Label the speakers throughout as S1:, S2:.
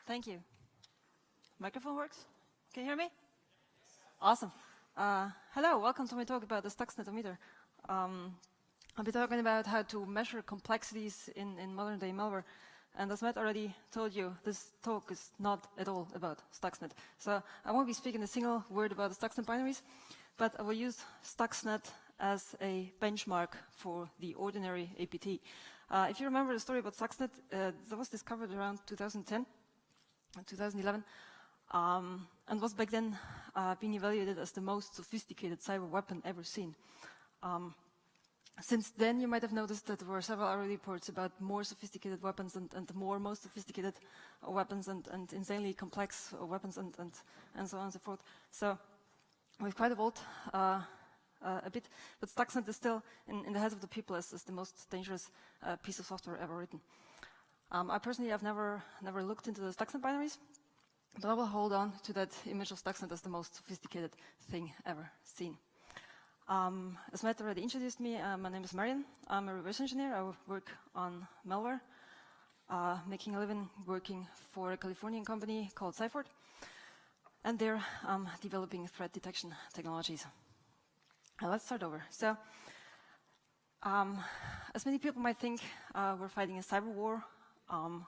S1: Thank you. Microphone works? Can you hear me? Awesome. Hello, welcome to my talk about the Stuxnet-o-meter. I'll be talking about how to measure complexities in modern-day malware. And as Matt already told you, this talk is not at all about Stuxnet. So I won't be speaking a single word about the Stuxnet binaries, but I will use Stuxnet as a benchmark for the ordinary APT. If you remember the story about Stuxnet, that was discovered around 2010, 2011, and was back then being evaluated as the most sophisticated cyber weapon ever seen. Since then, you might have noticed that there were several other reports about more sophisticated weapons and most sophisticated weapons and insanely complex weapons and so on and so forth. So we've quite evolved a bit, but Stuxnet is still in the heads of the people as the most dangerous piece of software ever written. I personally have never looked into the Stuxnet binaries, but I will hold on to that image of Stuxnet as the most sophisticated thing ever seen. As Matt already introduced me, my name is Marion. I'm a reverse engineer. I work on malware, making a living working for a Californian company called Cyford, and they're developing threat detection technologies. Let's start over. So, as many people might think, we're fighting a cyber war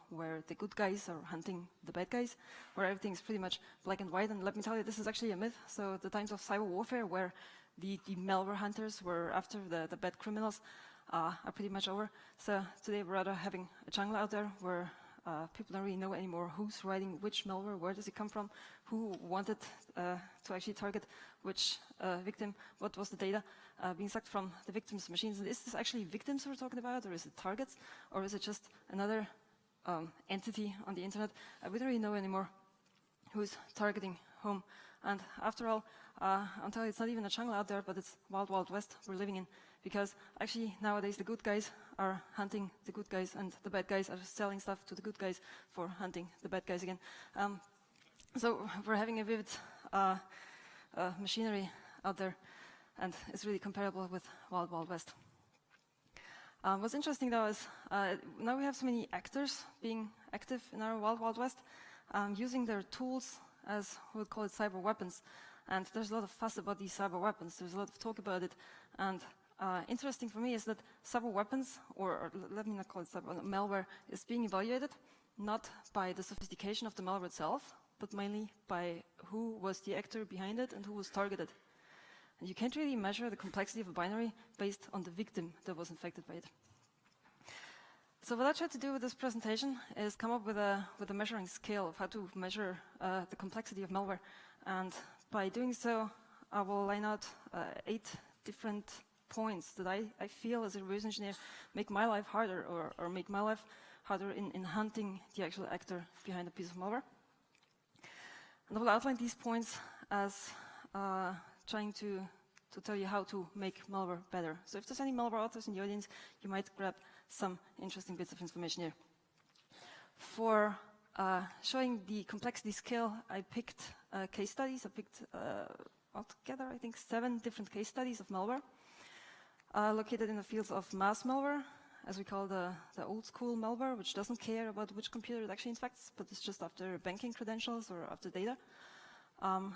S1: where the good guys are hunting the bad guys, where everything's pretty much black and white. And let me tell you, this is actually a myth. So the times of cyber warfare where the malware hunters were after the bad criminals are pretty much over. So today we're rather having a jungle out there where people don't really know anymore who's writing which malware, where does it come from, who wanted to actually target which victim, what was the data being sucked from the victim's machines. And is this actually victims we're talking about, or is it targets, or is it just another entity on the internet? We don't really know anymore who's targeting whom. And after all, I'm telling you, it's not even a jungle out there, but it's wild, wild west we're living in. Because actually, nowadays, the good guys are hunting the good guys, and the bad guys are selling stuff to the good guys for hunting the bad guys again. So we're having a vivid machinery out there, and it's really comparable with wild, wild west. What's interesting, though, is now we have so many actors being active in our wild, wild west, using their tools as we would call it cyber weapons. And there's a lot of fuss about these cyber weapons. There's a lot of talk about it. And interesting for me is that cyber weapons, or let me not call it cyber, malware, is being evaluated not by the sophistication of the malware itself, but mainly by who was the actor behind it and who was targeted. And you can't really measure the complexity of a binary based on the victim that was infected by it. So what I tried to do with this presentation is come up with a measuring scale of how to measure the complexity of malware. And by doing so, I will line out 8 different points that I feel as a reverse engineer make my life harder, or make my life harder in hunting the actual actor behind a piece of malware. And I will outline these points as trying to tell you how to make malware better. So if there's any malware authors in the audience, you might grab some interesting bits of information here. For showing the complexity scale, I picked case studies. I picked altogether, I think, 7 different case studies of malware located in the fields of mass malware, as we call the old school malware, which doesn't care about which computer it actually infects, but it's just after banking credentials or after data.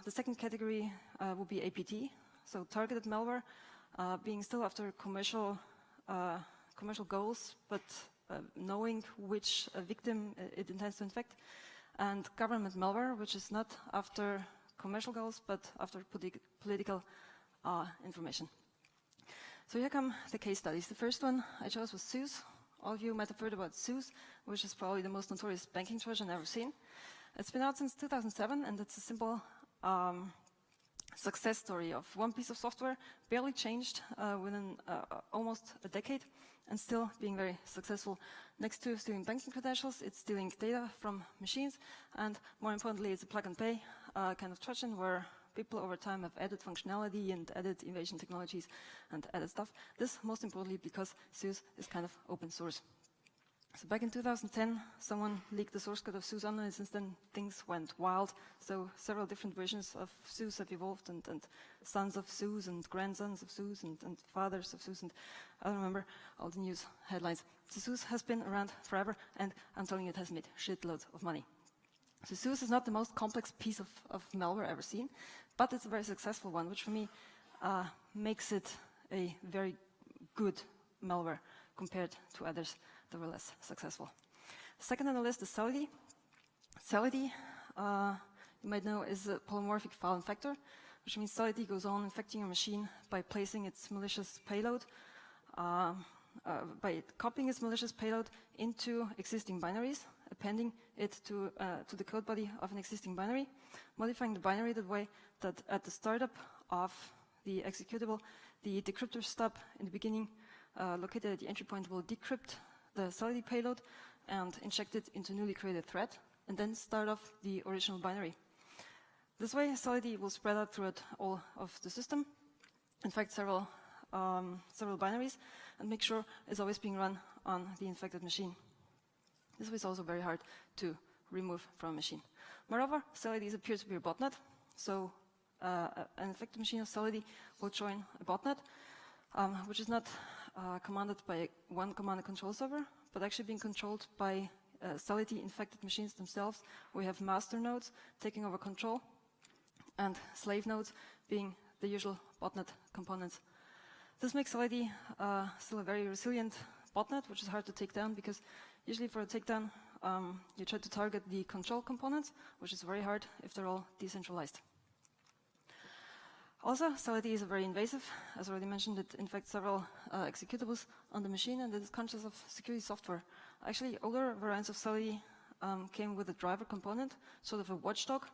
S1: The second category will be APT, so targeted malware, being still after commercial goals, but knowing which victim it intends to infect, and government malware, which is not after commercial goals, but after political information. So here come the case studies. The first one I chose was ZEUS. All of you might have heard about ZEUS, which is probably the most notorious banking trojan ever seen. It's been out since 2007, and it's a simple success story of one piece of software, barely changed within almost a decade, and still being very successful. Next to stealing banking credentials, it's stealing data from machines, and more importantly, it's a plug-and-play kind of trojan where people over time have added functionality and added evasion technologies and added stuff. This, most importantly, because ZEUS is kind of open source. So back in 2010, someone leaked the source code of ZEUS online, and since then things went wild. So several different versions of ZEUS have evolved, and sons of ZEUS and grandsons of ZEUS and fathers of ZEUS, and I don't remember all the news headlines. So ZEUS has been around forever, and I'm telling you, it has made shitloads of money. So ZEUS is not the most complex piece of malware ever seen, but it's a very successful one, which for me makes it a very good malware compared to others that were less successful. Second on the list is SALITY. SALITY, you might know, is a polymorphic file infector, which means SALITY goes on infecting your machine by placing its malicious payload, by copying its malicious payload into existing binaries, appending it to the code body of an existing binary, modifying the binary that way that at the startup of the executable, the decryptor stub in the beginning located at the entry point will decrypt the SALITY payload and inject it into newly created thread, and then start off the original binary. This way, SALITY will spread out throughout all of the system, in fact, several binaries, and make sure it's always being run on the infected machine. This is also very hard to remove from a machine. Moreover, SALITY is a peer-to-peer botnet, so an infected machine of SALITY will join a botnet, which is not commanded by one command and control server, but actually being controlled by SALITY infected machines themselves. We have master nodes taking over control, and slave nodes being the usual botnet components. This makes SALITY still a very resilient botnet, which is hard to take down, because usually for a takedown, you try to target the control components, which is very hard if they're all decentralized. Also, SALITY is very invasive. As already mentioned, it infects several executables on the machine, and it is conscious of security software. Actually, older variants of SALITY came with a driver component, sort of a watchdog,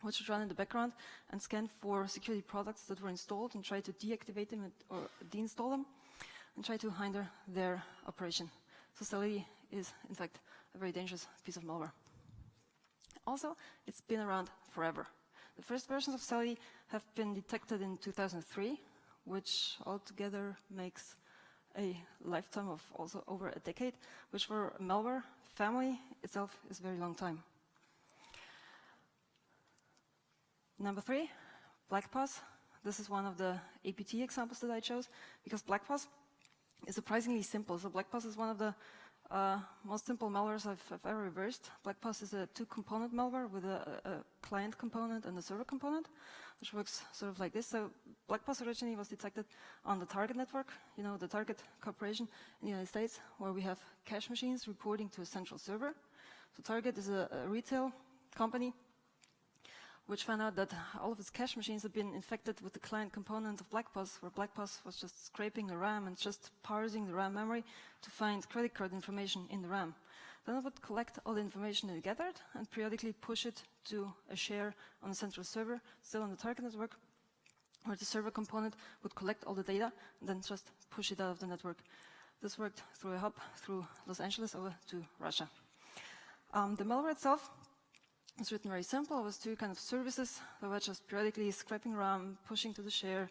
S1: which would run in the background and scan for security products that were installed and try to deactivate them or deinstall them and try to hinder their operation. So SALITY is, in fact, a very dangerous piece of malware. Also, it's been around forever. The first versions of SALITY have been detected in 2003, which altogether makes a lifetime of also over a decade, which for a malware family itself is a very long time. Number 3, BlackPos. This is one of the APT examples that I chose, because BlackPos is surprisingly simple. So BlackPos is one of the most simple malwares I've ever reversed. BlackPos is a 2-component malware with a client component and a server component, which works sort of like this. So BlackPos originally was detected on the Target network, you know, the Target Corporation in the United States, where we have cash machines reporting to a central server. So Target is a retail company which found out that all of its cache machines have been infected with the client component of BlackPos, where BlackPos was just scraping the RAM and just parsing the RAM memory to find credit card information in the RAM. Then it would collect all the information it gathered and periodically push it to a share on the central server, still on the Target network, where the server component would collect all the data and then just push it out of the network. This worked through a hub through Los Angeles over to Russia. The malware itself was written very simple. It was 2 kind of services that were just periodically scraping RAM, pushing to the share,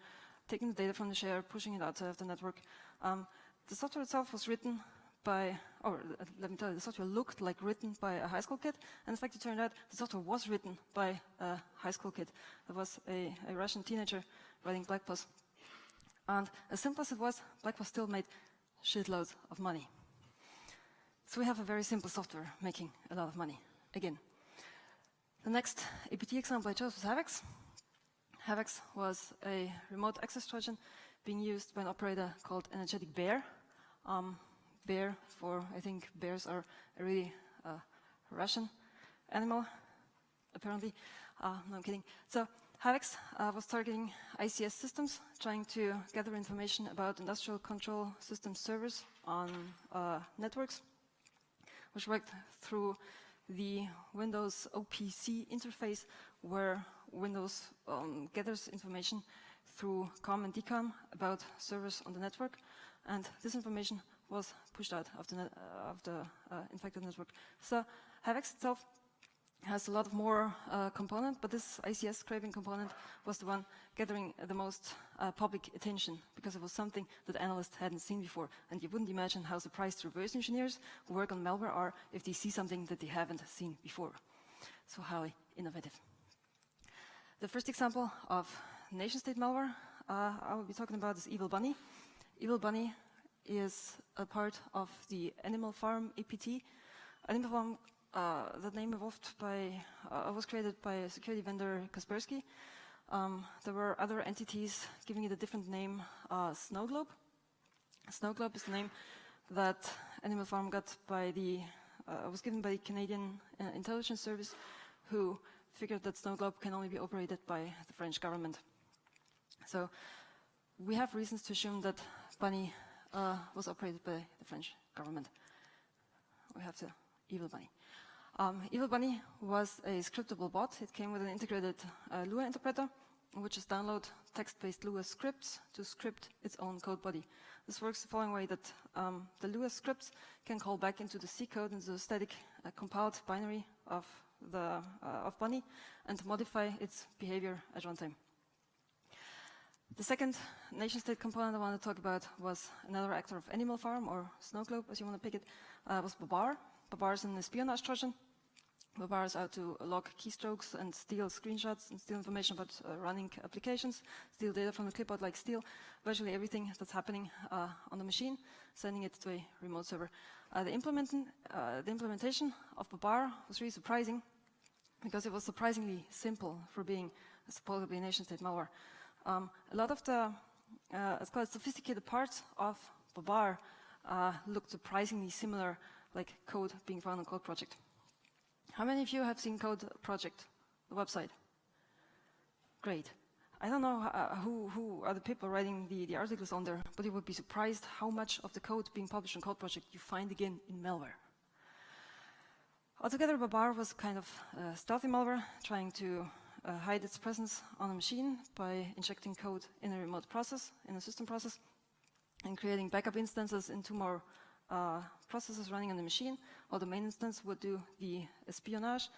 S1: taking the data from the share, pushing it outside of the network. The software itself was written by, or let me tell you, the software looked like written by a high school kid, and in fact it turned out the software was written by a high school kid. It was a Russian teenager writing BlackPos. And as simple as it was, BlackPos still made shitloads of money. So we have a very simple software making a lot of money, again. The next APT example I chose was HAVEX. HAVEX was a remote access Trojan being used by an operator called Energetic Bear. Bear for, I think bears are a really Russian animal, apparently. No, I'm kidding. So HAVEX was targeting ICS systems, trying to gather information about industrial control system servers on networks, which worked through the Windows OPC interface, where Windows gathers information through COM and DCOM about servers on the network, and this information was pushed out of the infected network. So HAVEX itself has a lot more component, but this ICS scraping component was the one gathering the most public attention, because it was something that analysts hadn't seen before. And you wouldn't imagine how surprised reverse engineers who work on malware are if they see something that they haven't seen before. So highly innovative. The first example of nation-state malware I will be talking about is Evil Bunny. Evil Bunny is a part of the Animal Farm APT. Animal Farm that name evolved by, was created by security vendor Kaspersky. There were other entities giving it a different name, Snow Globe. Snow Globe is the name that Animal Farm got by the, was given by the Canadian intelligence service, who figured that Snow Globe can only be operated by the French government. So we have reasons to assume that Bunny was operated by the French government. We have the Evil Bunny. Evil Bunny was a scriptable bot. It came with an integrated Lua interpreter, which is download text-based Lua scripts to script its own code body. This works the following way, that the Lua scripts can call back into the C code, into the static compiled binary of Bunny, and modify its behavior at runtime. The second nation-state component I want to talk about was another actor of Animal Farm, or Snow Globe, as you want to pick it, was BABAR. BABAR is an espionage trojan. BABAR is out to log keystrokes and steal screenshots and steal information about running applications, steal data from the clipboard, like steal virtually everything that's happening on the machine, sending it to a remote server. The implementation of BABAR was really surprising because it was surprisingly simple for being supposedly a nation-state malware. A lot of the, it's called sophisticated parts of BABAR looked surprisingly similar, like code being found on Code Project. How many of you have seen Code Project, the website? Great. I don't know who are the people writing the articles on there, but you would be surprised how much of the code being published on Code Project you find again in malware. Altogether, BABAR was kind of stealthy malware, trying to hide its presence on a machine by injecting code in a remote process, in a system process, and creating backup instances in two more processes running on the machine, while the main instance would do the espionage,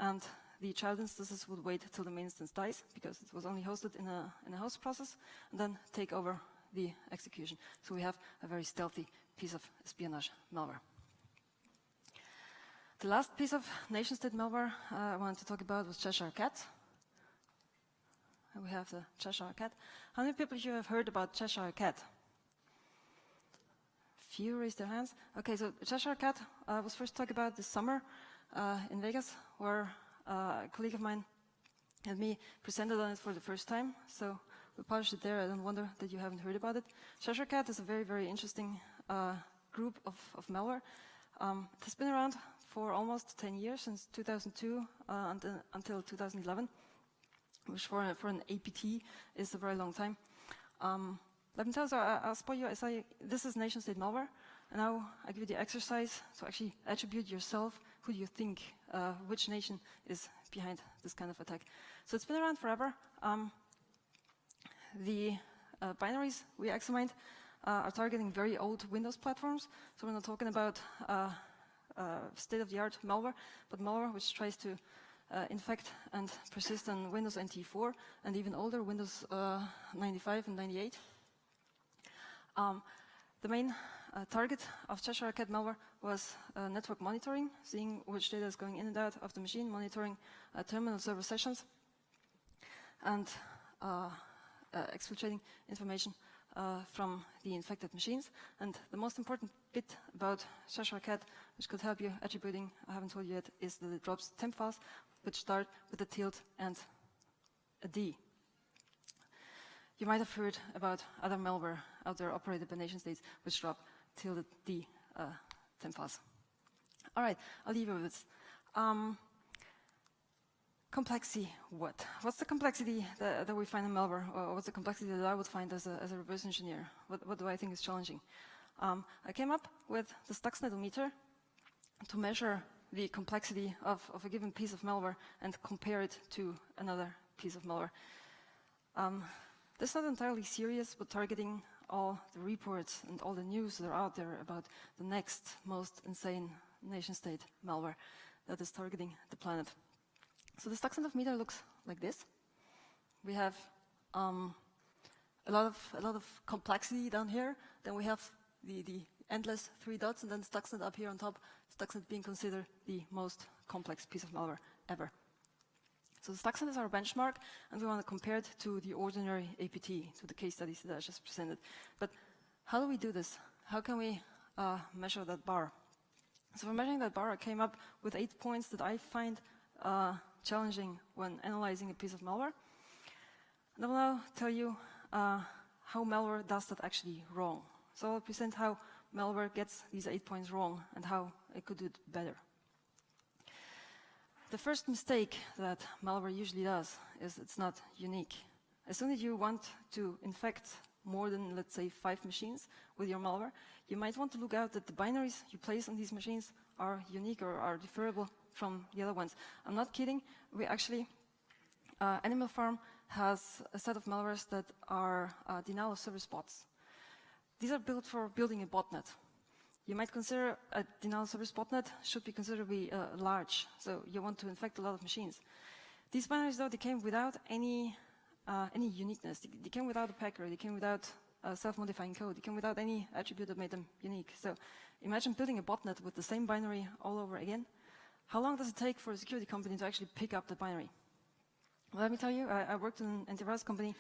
S1: and the child instances would wait till the main instance dies, because it was only hosted in a host process, and then take over the execution. So we have a very stealthy piece of espionage malware. The last piece of nation-state malware I wanted to talk about was Cheshire Cat. And we have the Cheshire Cat. How many people here have heard about Cheshire Cat? Few raised their hands. Okay, so Cheshire Cat was first talked about this summer in Vegas, where a colleague of mine and me presented on it for the first time. So we published it there. I don't wonder that you haven't heard about it. Cheshire Cat is a very, very interesting group of malware. It has been around for almost 10 years, since 2002 until 2011, which for an APT is a very long time. Let me tell you, I'll spoil you. This is nation-state malware, and now I give you the exercise to actually attribute yourself who you think, which nation is behind this kind of attack. So it's been around forever. The binaries we examined are targeting very old Windows platforms. So we're not talking about state-of-the-art malware, but malware which tries to infect and persist on Windows NT 4 and even older, Windows 95 and 98. The main target of Cheshire Cat malware was network monitoring, seeing which data is going in and out of the machine, monitoring terminal server sessions, and exfiltrating information from the infected machines. And the most important bit about Cheshire Cat, which could help you attributing, I haven't told you yet, is that it drops temp files which start with a tilde and a D. You might have heard about other malware out there operated by nation states which drop tilde D temp files. All right, I'll leave you with this. Complexity, what? What's the complexity that we find in malware? Or what's the complexity that I would find as a reverse engineer? What do I think is challenging? I came up with the Stuxnet-o-meter to measure the complexity of a given piece of malware and compare it to another piece of malware. This is not entirely serious, but targeting all the reports and all the news that are out there about the next most insane nation-state malware that is targeting the planet. So the Stuxnet-o-meter looks like this. We have a lot of complexity down here. Then we have the endless 3 dots, and then Stuxnet up here on top. Stuxnet being considered the most complex piece of malware ever. So the Stuxnet is our benchmark, and we want to compare it to the ordinary APT, to the case studies that I just presented. But how do we do this? How can we measure that bar? So for measuring that bar, I came up with 8 points that I find challenging when analyzing a piece of malware. And I will now tell you how malware does that actually wrong. So I'll present how malware gets these 8 points wrong and how it could do it better. The first mistake that malware usually does is it's not unique. As soon as you want to infect more than, let's say, 5 machines with your malware, you might want to look out that the binaries you place on these machines are unique or are differable from the other ones. I'm not kidding. We actually, Animal Farm has a set of malwares that are denial of service bots. These are built for building a botnet. You might consider a denial of service botnet should be considerably large, so you want to infect a lot of machines. These binaries, though, they came without any uniqueness. They came without a packer. They came without self-modifying code. They came without any attribute that made them unique. So imagine building a botnet with the same binary all over again. How long does it take for a security company to actually pick up the binary? Well, let me tell you, I worked in an antivirus company.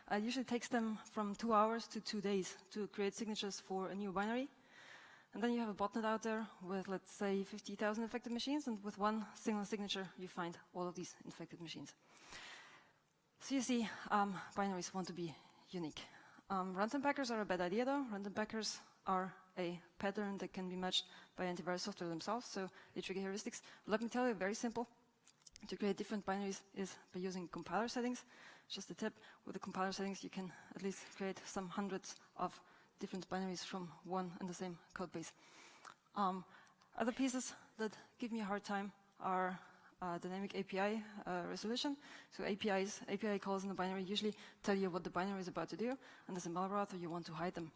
S1: It usually takes them from 2 hours to 2 days to create signatures for a new binary. And then you have a botnet out there with, let's say, 50,000 infected machines, and with one single signature, you find all of these infected machines. So you see, binaries want to be unique. Runtime packers are a bad idea, though. Runtime packers are a pattern that can be matched by antivirus software themselves, so they trigger heuristics. But let me tell you, very simple. To create different binaries is by using compiler settings. Just a tip, with the compiler settings, you can at least create some hundreds of different binaries from one and the same code base. Other pieces that give me a hard time are dynamic API resolution. So API calls in the binary usually tell you what the binary is about to do, and as a malware author, you want to hide them.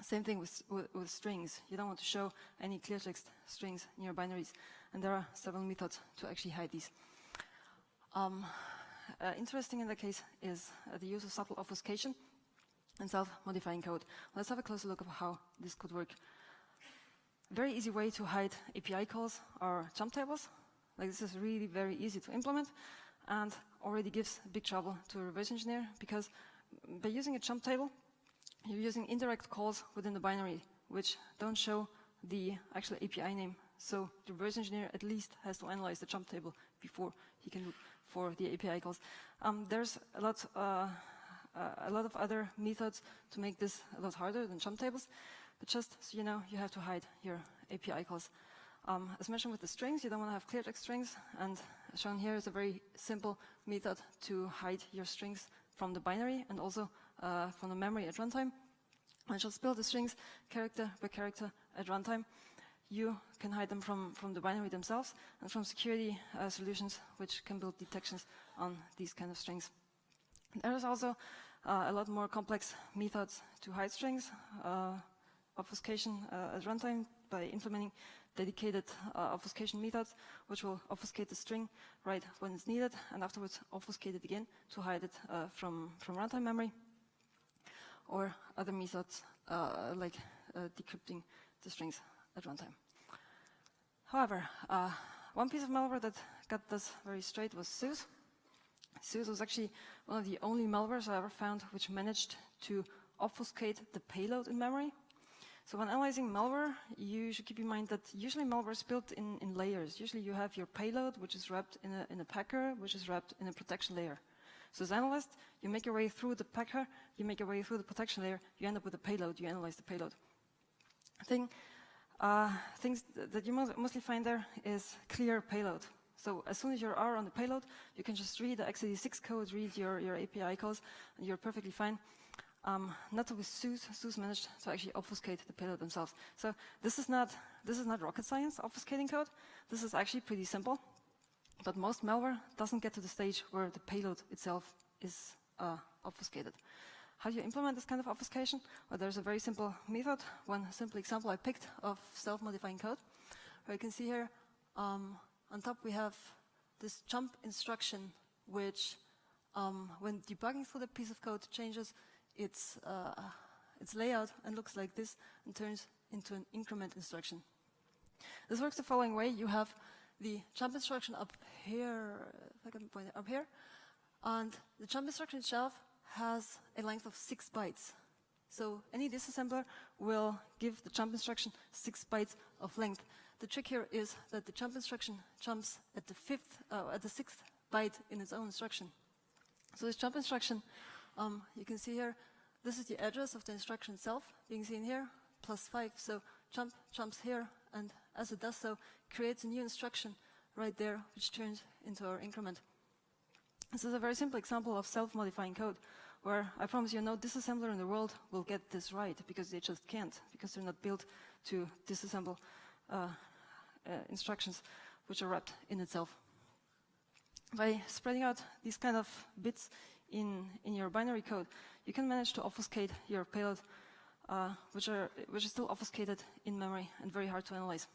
S1: Same thing with strings. You don't want to show any clear text strings in your binaries, and there are several methods to actually hide these. Interesting in that case is the use of subtle obfuscation and self-modifying code. Let's have a closer look at how this could work. A very easy way to hide API calls are jump tables. Like, this is really very easy to implement and already gives big trouble to a reverse engineer, because by using a jump table, you're using indirect calls within the binary which don't show the actual API name. So the reverse engineer at least has to analyze the jump table before he can look for the API calls. There's a lot of other methods to make this a lot harder than jump tables, but just so you know, you have to hide your API calls. As mentioned with the strings, you don't want to have clear text strings, and shown here is a very simple method to hide your strings from the binary and also from the memory at runtime. I shall spill the strings character by character at runtime. You can hide them from the binary themselves and from security solutions which can build detections on these kind of strings. There is also a lot more complex methods to hide strings. Obfuscation at runtime by implementing dedicated obfuscation methods, which will obfuscate the string right when it's needed, and afterwards obfuscate it again to hide it from runtime memory, or other methods like decrypting the strings at runtime. However, one piece of malware that got this very straight was ZEUS. ZEUS was actually one of the only malwares I ever found which managed to obfuscate the payload in memory. So when analyzing malware, you should keep in mind that usually malware is built in layers. Usually you have your payload, which is wrapped in a packer, which is wrapped in a protection layer. So as an analyst, you make your way through the packer, you make your way through the protection layer, you end up with a payload, you analyze the payload. Things that you mostly find there is clear payload. So as soon as you are on the payload, you can just read the x86 code, read your API calls, and you're perfectly fine. Not so with ZEUS. ZEUS managed to actually obfuscate the payload themselves. So this is not rocket science, obfuscating code. This is actually pretty simple. But most malware doesn't get to the stage where the payload itself is obfuscated. How do you implement this kind of obfuscation? Well, there's a very simple method. One simple example I picked of self-modifying code. Where you can see here, on top we have this jump instruction, which when debugging through the piece of code changes its layout and looks like this and turns into an increment instruction. This works the following way. You have the jump instruction up here, if I can point it up here, and the jump instruction itself has a length of 6 bytes. So any disassembler will give the jump instruction 6 bytes of length. The trick here is that the jump instruction jumps at the sixth byte in its own instruction. So this jump instruction, you can see here, this is the address of the instruction itself, being seen here, +5. So jump jumps here, and as it does so, creates a new instruction right there, which turns into our increment. This is a very simple example of self-modifying code, where I promise you no disassembler in the world will get this right, because they just can't, because they're not built to disassemble instructions which are wrapped in itself. By spreading out these kind of bits in your binary code, you can manage to obfuscate your payload, which is still obfuscated in memory and very hard to analyze.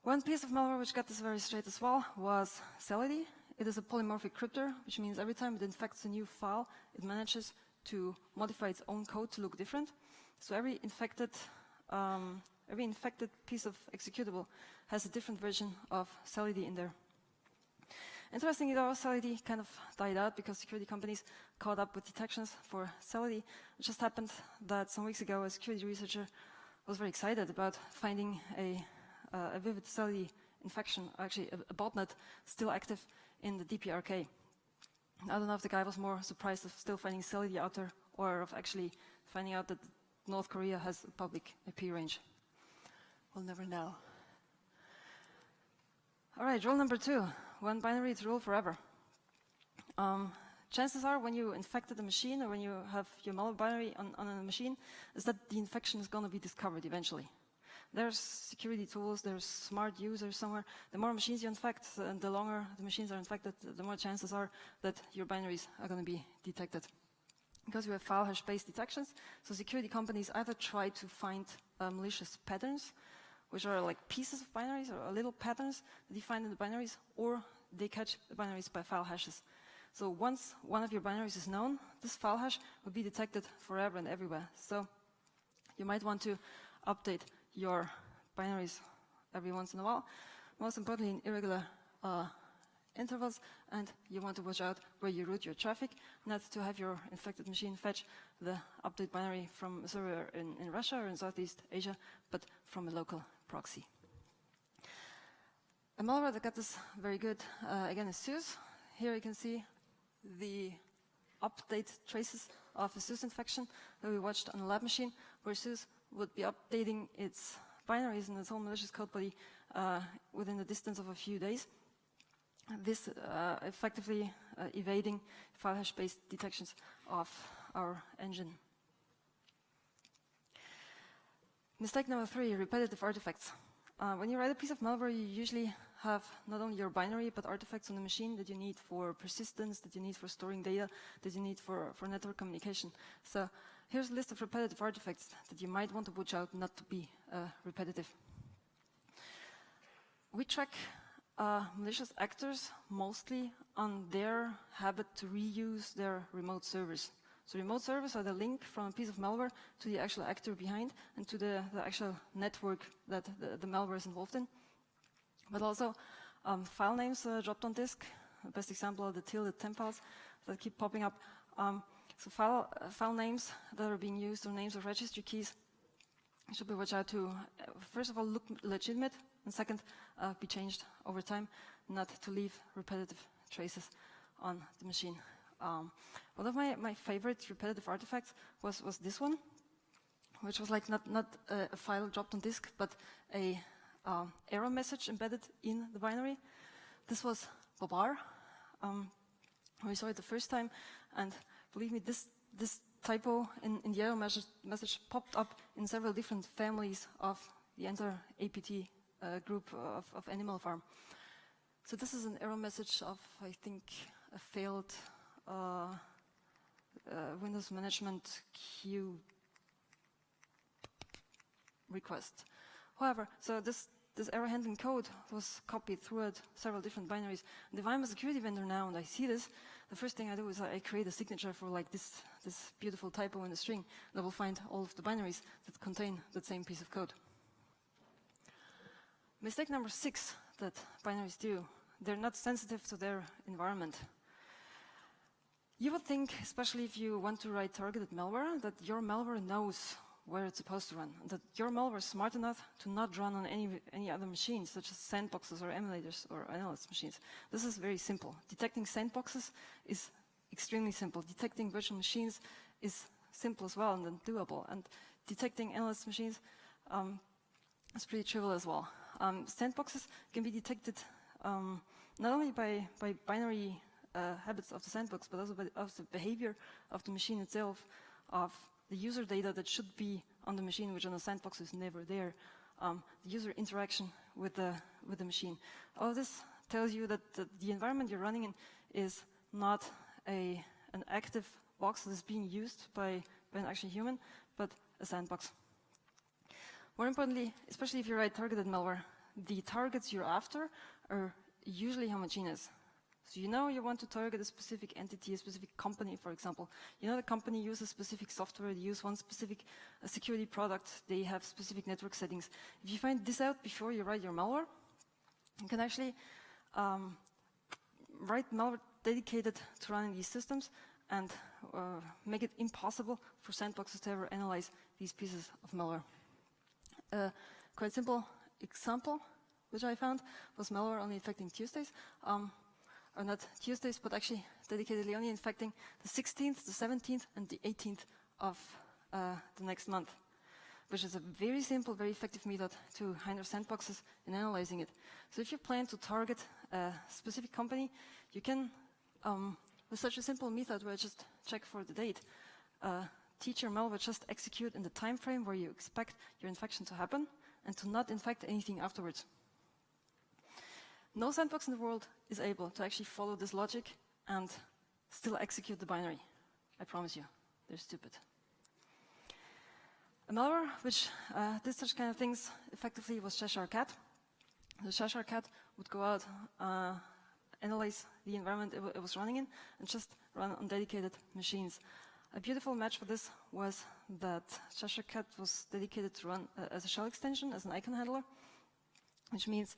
S1: One piece of malware which got this very straight as well was SALITY. It is a polymorphic crypter, which means every time it infects a new file, it manages to modify its own code to look different. So every infected piece of executable has a different version of SALITY in there. Interestingly though, SALITY kind of died out because security companies caught up with detections for SALITY. It just happened that some weeks ago a security researcher was very excited about finding a vivid SALITY infection, actually a botnet still active in the DPRK. I don't know if the guy was more surprised of still finding SALITY out there, or of actually finding out that North Korea has a public IP range. We'll never know. All right, rule number 2, one binary to rule forever. Chances are when you infected a machine, or when you have your malware binary on a machine, is that the infection is going to be discovered eventually. There's security tools, there's smart users somewhere. The more machines you infect, and the longer the machines are infected, the more chances are that your binaries are going to be detected. Because we have file hash-based detections, so security companies either try to find malicious patterns, which are like pieces of binaries or little patterns that you find in the binaries, or they catch the binaries by file hashes. So once one of your binaries is known, this file hash will be detected forever and everywhere. So you might want to update your binaries every once in a while, most importantly in irregular intervals, and you want to watch out where you route your traffic, not to have your infected machine fetch the update binary from a server in Russia or in Southeast Asia, but from a local proxy. A malware that got this very good, again, is ZEUS. Here you can see the update traces of a ZEUS infection that we watched on a lab machine, where ZEUS would be updating its binaries and its whole malicious code body within the distance of a few days. This effectively evading file hash-based detections of our engine. Mistake number 3, repetitive artifacts. When you write a piece of malware, you usually have not only your binary, but artifacts on the machine that you need for persistence, that you need for storing data, that you need for network communication. So here's a list of repetitive artifacts that you might want to watch out not to be repetitive. We track malicious actors mostly on their habit to reuse their remote servers. So remote servers are the link from a piece of malware to the actual actor behind and to the actual network that the malware is involved in. But also file names dropped on disk. The best example are the ~temp files that keep popping up. So file names that are being used, or names of registry keys, should be watched out to, first of all, look legitimate, and second, be changed over time, not to leave repetitive traces on the machine. One of my favorite repetitive artifacts was this one, which was like not a file dropped on disk, but a error message embedded in the binary. This was BABAR. We saw it the first time, and believe me, this typo in the error message popped up in several different families of the Enter APT group of Animal Farm. So this is an error message of, I think, a failed Windows management queue request. However, so this error handling code was copied throughout several different binaries. And if I'm a security vendor now and I see this, the first thing I do is I create a signature for like this beautiful typo in the string that will find all of the binaries that contain that same piece of code. Mistake number 6 that binaries do, they're not sensitive to their environment. You would think, especially if you want to write targeted malware, that your malware knows where it's supposed to run, and that your malware is smart enough to not run on any other machines, such as sandboxes or emulators or analyst machines. This is very simple. Detecting sandboxes is extremely simple. Detecting virtual machines is simple as well and then doable. And detecting analyst machines is pretty trivial as well. Sandboxes can be detected not only by binary habits of the sandbox, but also by the behavior of the machine itself, of the user data that should be on the machine, which on the sandbox is never there, the user interaction with the machine. All of this tells you that the environment you're running in is not an active box that is being used by an actual human, but a sandbox. More importantly, especially if you write targeted malware, the targets you're after are usually homogeneous. So you know you want to target a specific entity, a specific company, for example. You know the company uses specific software, they use one specific security product, they have specific network settings. If you find this out before you write your malware, you can actually write malware dedicated to running these systems and make it impossible for sandboxes to ever analyze these pieces of malware. Quite simple example which I found was malware only infecting Tuesdays. Or not Tuesdays, but actually dedicatedly only infecting the 16th, the 17th, and the 18th of the next month, which is a very simple, very effective method to hinder sandboxes in analyzing it. So if you plan to target a specific company, you can, with such a simple method where I just check for the date, teach your malware just execute in the time frame where you expect your infection to happen and to not infect anything afterwards. No sandbox in the world is able to actually follow this logic and still execute the binary. I promise you, they're stupid. A malware which did such kind of things effectively was Cheshire Cat. The Cheshire Cat would go out, analyze the environment it was running in, and just run on dedicated machines. A beautiful match for this was that Cheshire Cat was dedicated to run as a shell extension, as an icon handler, which means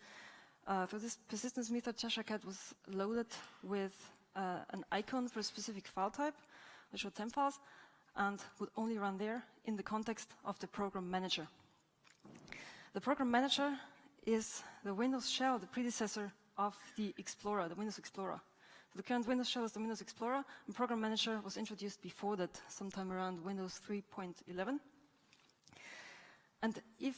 S1: for this persistence method, Cheshire Cat was loaded with an icon for a specific file type, which were temp files, and would only run there in the context of the program manager. The program manager is the Windows shell, the predecessor of the Explorer, the Windows Explorer. So the current Windows shell is the Windows Explorer, and program manager was introduced before that, sometime around Windows 3.11. And if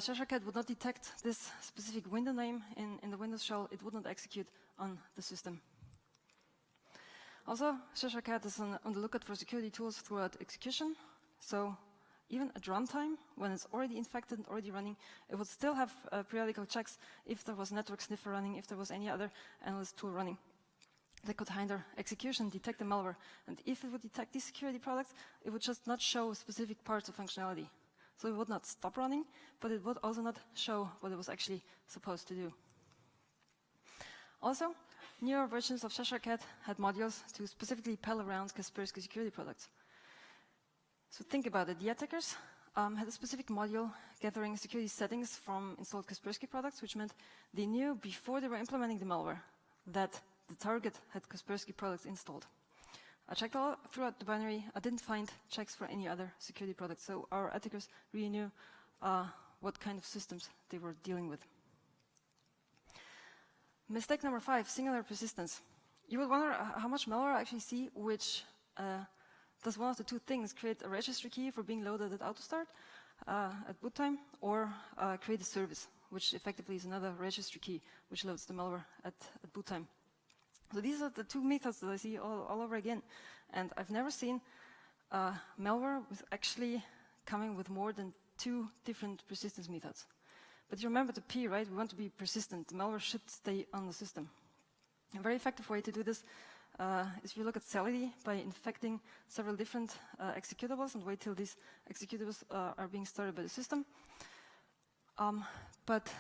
S1: Cheshire Cat would not detect this specific window name in the Windows shell, it would not execute on the system. Also, Cheshire Cat is on the lookout for security tools throughout execution. So even at runtime, when it's already infected and already running, it would still have periodical checks if there was network sniffer running, if there was any other analyst tool running that could hinder execution, detect the malware. And if it would detect these security products, it would just not show specific parts of functionality. So it would not stop running, but it would also not show what it was actually supposed to do. Also, newer versions of Cheshire Cat had modules to specifically pal around Kaspersky security products. So think about it. The attackers had a specific module gathering security settings from installed Kaspersky products, which meant they knew before they were implementing the malware that the target had Kaspersky products installed. I checked all throughout the binary. I didn't find checks for any other security products, so our attackers really knew what kind of systems they were dealing with. Mistake number 5, singular persistence. You would wonder how much malware I actually see which does one of the two things: create a registry key for being loaded at autostart at boot time, or create a service, which effectively is another registry key which loads the malware at boot time. So these are the two methods that I see all over again. And I've never seen malware with actually coming with more than 2 different persistence methods. But you remember the P, right? We want to be persistent. The malware should stay on the system. A very effective way to do this is if you look at SALITY by infecting several different executables and wait till these executables are being started by the system. But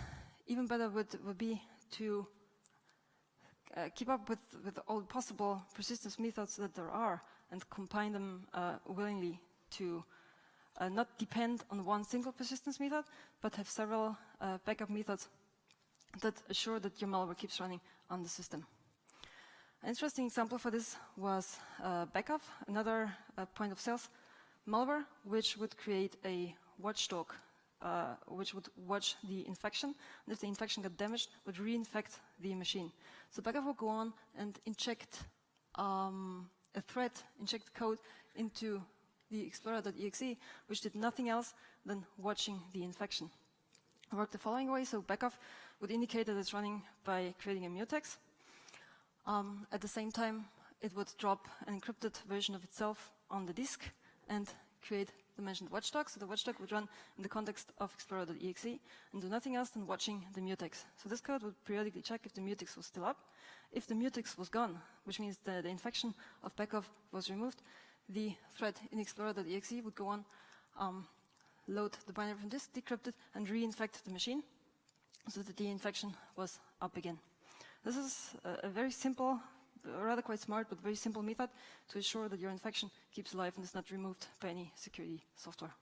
S1: even better would be to keep up with all possible persistence methods that there are and combine them willingly to not depend on one single persistence method, but have several backup methods that assure that your malware keeps running on the system. An interesting example for this was backup, another point of sales malware which would create a watchdog, which would watch the infection, and if the infection got damaged, would reinfect the machine. So backup will go on and inject a thread, inject code into the explorer.exe, which did nothing else than watching the infection. It worked the following way, so backup would indicate that it's running by creating a mutex. At the same time, it would drop an encrypted version of itself on the disk and create the mentioned watchdog. So the watchdog would run in the context of explorer.exe and do nothing else than watching the mutex. So this code would periodically check if the mutex was still up. If the mutex was gone, which means the infection of backup was removed, the thread in explorer.exe would go on, load the binary from disk, decrypt it, and reinfect the machine so that the infection was up again. This is a very simple, rather quite smart, but very simple method to ensure that your infection keeps alive and is not removed by any security software.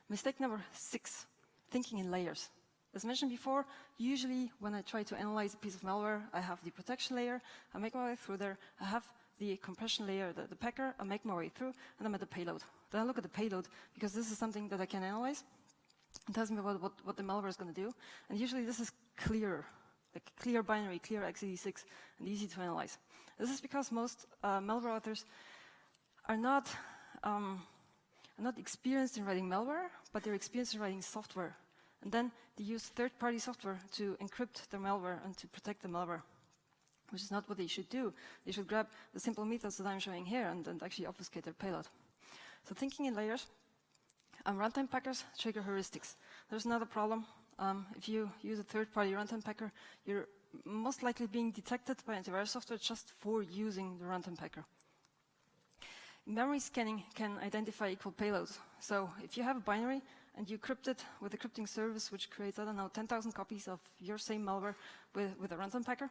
S1: Mistake number 6, thinking in layers. As mentioned before, usually when I try to analyze a piece of malware, I have the protection layer, I make my way through there, I have the compression layer, the packer, I make my way through, and I'm at the payload. Then I look at the payload, because this is something that I can analyze. It tells me about what the malware is going to do, and usually this is clear, like clear binary, clear x86, and easy to analyze. This is because most malware authors are not experienced in writing malware, but they're experienced in writing software. And then they use third-party software to encrypt their malware and to protect the malware, which is not what they should do. They should grab the simple methods that I'm showing here and actually obfuscate their payload. So thinking in layers, runtime packers trigger heuristics. There's another problem. If you use a third-party runtime packer, you're most likely being detected by antivirus software just for using the runtime packer. Memory scanning can identify equal payloads. So if you have a binary and you crypt it with a crypting service which creates, I don't know, 10,000 copies of your same malware with a runtime packer,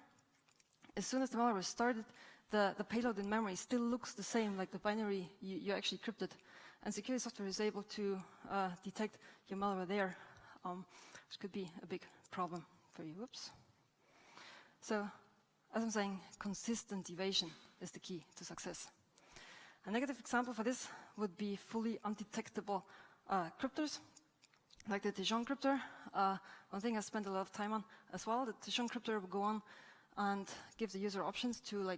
S1: as soon as the malware is started, the payload in memory still looks the same like the binary you actually crypted. And security software is able to detect your malware there, which could be a big problem for you. Whoops. So, as I'm saying, consistent evasion is the key to success. A negative example for this would be fully undetectable cryptors, like the Dijon cryptor. One thing I spent a lot of time on as well, the Dijon cryptor will go on and give the user options to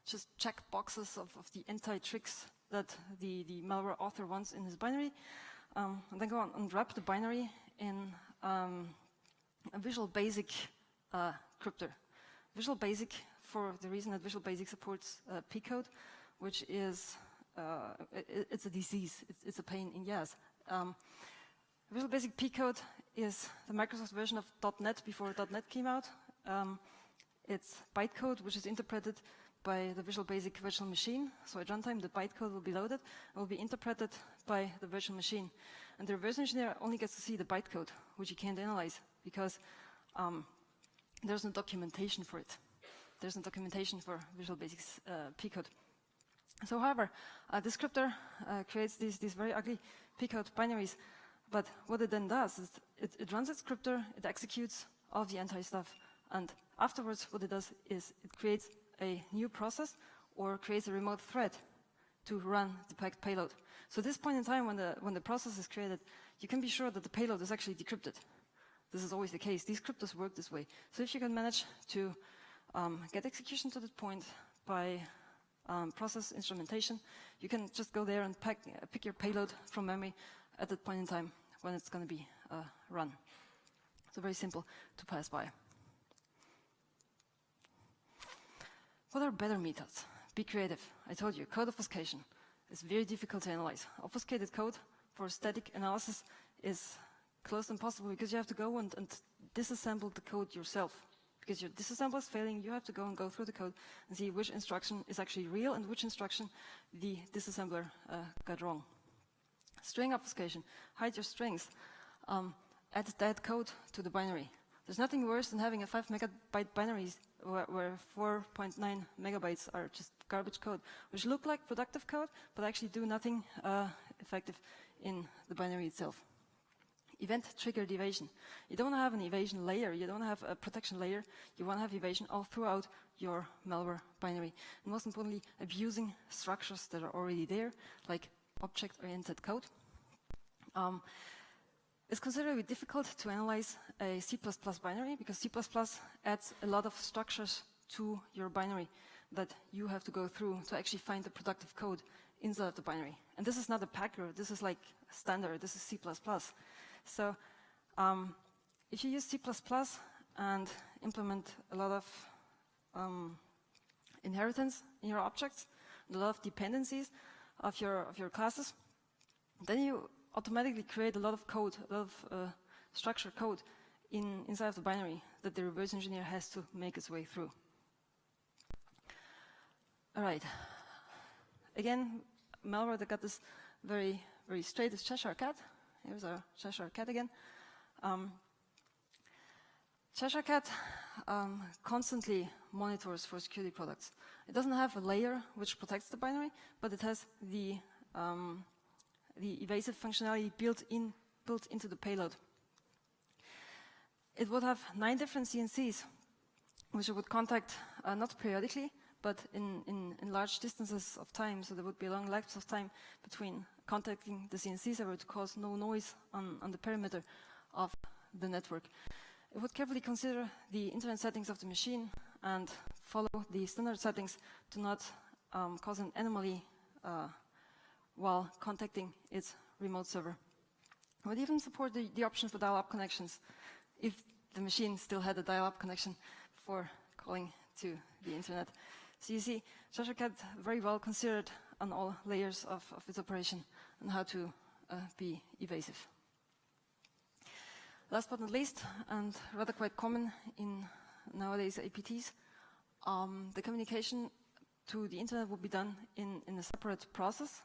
S1: just check boxes of the anti-tricks that the malware author wants in his binary, and then go on and wrap the binary in a Visual Basic cryptor. Visual Basic, for the reason that Visual Basic supports P-code, which is it's a disease. It's a pain in the ass. Visual Basic P-code is the Microsoft version of .NET before .NET came out. It's bytecode, which is interpreted by the Visual Basic virtual machine. So at runtime, the bytecode will be loaded and will be interpreted by the virtual machine. And the reverse engineer only gets to see the bytecode, which he can't analyze because there's no documentation for it. There's no documentation for Visual Basic's P-code. So, however, this cryptor creates these very ugly P-code binaries. But what it then does is it runs its cryptor, it executes all of the anti-stuff, and afterwards what it does is it creates a new process or creates a remote thread to run the packed payload. So at this point in time when the process is created, you can be sure that the payload is actually decrypted. This is always the case. These cryptos work this way. So if you can manage to get execution to that point by process instrumentation, you can just go there and pick your payload from memory at that point in time when it's going to be run. So very simple to pass by. What are better methods? Be creative. I told you, code obfuscation is very difficult to analyze. Obfuscated code for static analysis is close to impossible because you have to go and disassemble the code yourself. Because your disassembler is failing, you have to go through the code and see which instruction is actually real and which instruction the disassembler got wrong. String obfuscation. Hide your strings. Add dead code to the binary. There's nothing worse than having a 5 megabyte binary where 4.9 megabytes are just garbage code, which look like productive code, but actually do nothing effective in the binary itself. Event-triggered evasion. You don't have an evasion layer, you don't have a protection layer, you want to have evasion all throughout your malware binary. And most importantly, abusing structures that are already there, like object-oriented code. It's considerably difficult to analyze a C++ binary because C++ adds a lot of structures to your binary that you have to go through to actually find the productive code inside of the binary. And this is not a packer, this is like standard, this is C++. So if you use C++ and implement a lot of inheritance in your objects, a lot of dependencies of your classes, then you automatically create a lot of code, a lot of structured code inside of the binary that the reverse engineer has to make its way through. All right. Again, malware that got this very, very straight is Cheshire Cat. Here's our Cheshire Cat again. Cheshire Cat constantly monitors for security products. It doesn't have a layer which protects the binary, but it has the evasive functionality built into the payload. It would have 9 different CNCs, which it would contact not periodically, but in large distances of time. So there would be a long lapse of time between contacting the CNC server to cause no noise on the perimeter of the network. It would carefully consider the internet settings of the machine and follow the standard settings to not cause an anomaly while contacting its remote server. It would even support the option for dial-up connections if the machine still had a dial-up connection before calling to the internet. So you see, Cheshire Cat very well considered on all layers of its operation and how to be evasive. Last but not least, and rather quite common in nowadays APTs, the communication to the internet will be done in a separate process.